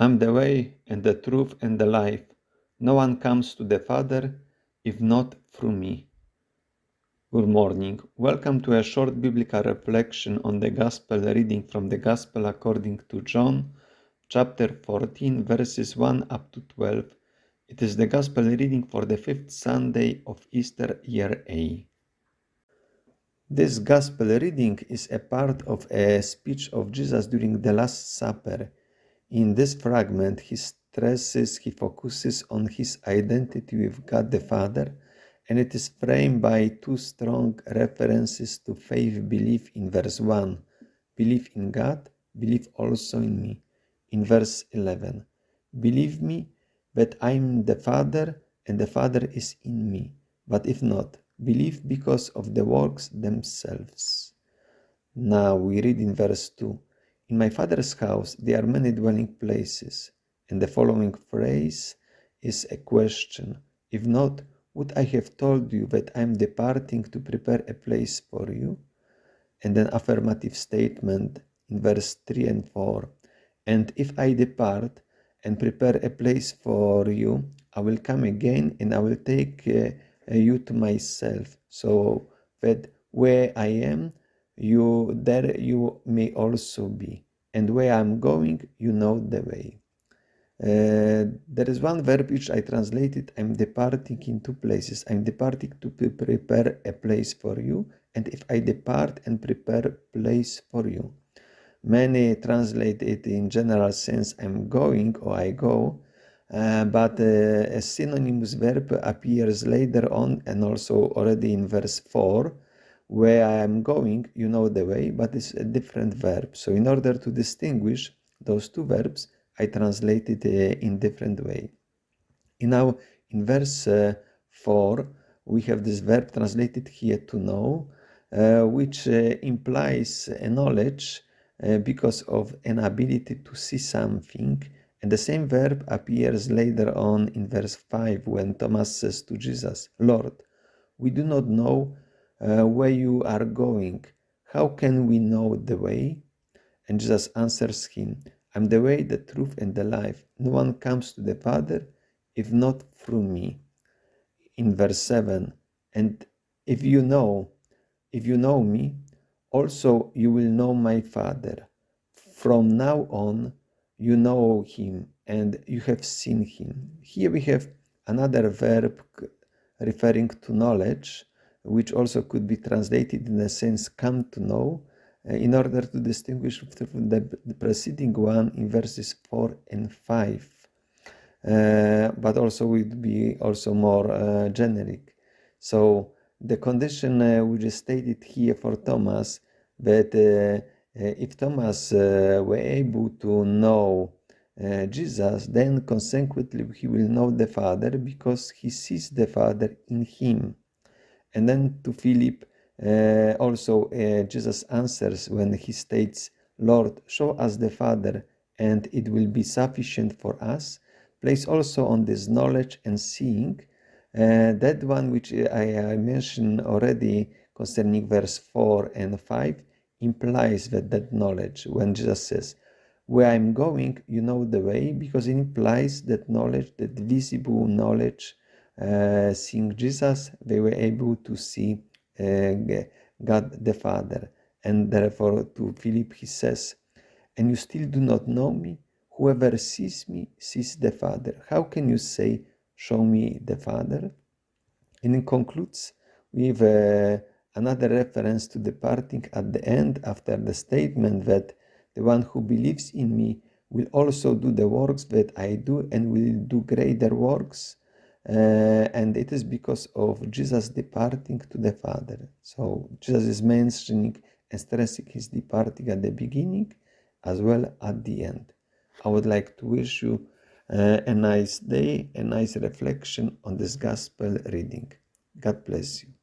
I'm the way and the truth and the life. No one comes to the Father if not through me. Good morning. Welcome to a short biblical reflection on the Gospel reading from the Gospel according to John, chapter 14, verses 1 up to 12. It is the Gospel reading for the fifth Sunday of Easter year A. This Gospel reading is a part of a speech of Jesus during the Last Supper. In this fragment, he focuses on his identity with God the Father, and it is framed by two strong references to faith belief in verse 1. Believe in God, believe also in me. In verse 11, believe me that I am the Father and the Father is in me. But if not, believe because of the works themselves. Now we read in verse 2, in my Father's house there are many dwelling places. And the following phrase is a question. If not, would I have told you that I am departing to prepare a place for you? And an affirmative statement in verse 3 and 4. And if I depart and prepare a place for you, I will come again and I will take you to myself, so that where I am, there you may also be. And where I am going, you know the way. There is one verb which I translated, I'm departing in two places. I'm departing to prepare a place for you, and if I depart and prepare a place for you. Many translate it in general sense, I'm going or I go, but a synonymous verb appears later on and also already in verse 4, where I am going, you know the way, but it's a different verb. So in order to distinguish those two verbs, I translated in different way. Now in verse 4, we have this verb translated here to know, which implies a knowledge because of an ability to see something. And the same verb appears later on in verse 5 when Thomas says to Jesus, Lord, we do not know where you are going. How can we know the way? And Jesus answers him, I'm the way, the truth, and the life. No one comes to the Father if not through me. In verse 7, and if you know me, also you will know my Father. From now on, you know him and you have seen him. Here we have another verb referring to knowledge, which also could be translated in a sense come to know, in order to distinguish from the preceding one in verses 4 and 5. But also would be also more generic. So the condition which is stated here for Thomas, that if Thomas were able to know Jesus, then consequently he will know the Father because he sees the Father in him. And then to Philip, also Jesus answers when he states, Lord, show us the Father and it will be sufficient for us. Place also on this knowledge and seeing, that one which I mentioned already concerning verse 4 and 5 implies that knowledge when Jesus says, where I'm going, you know the way, because it implies that knowledge, that visible knowledge, seeing Jesus, they were able to see God the Father. And therefore to Philip he says, and you still do not know me? Whoever sees me sees the Father. How can you say, show me the Father? And it concludes with another reference to departing at the end after the statement that the one who believes in me will also do the works that I do and will do greater works. And it is because of Jesus departing to the Father. So Jesus is mentioning and stressing his departing at the beginning as well at the end. I would like to wish you a nice day, a nice reflection on this gospel reading. God bless you.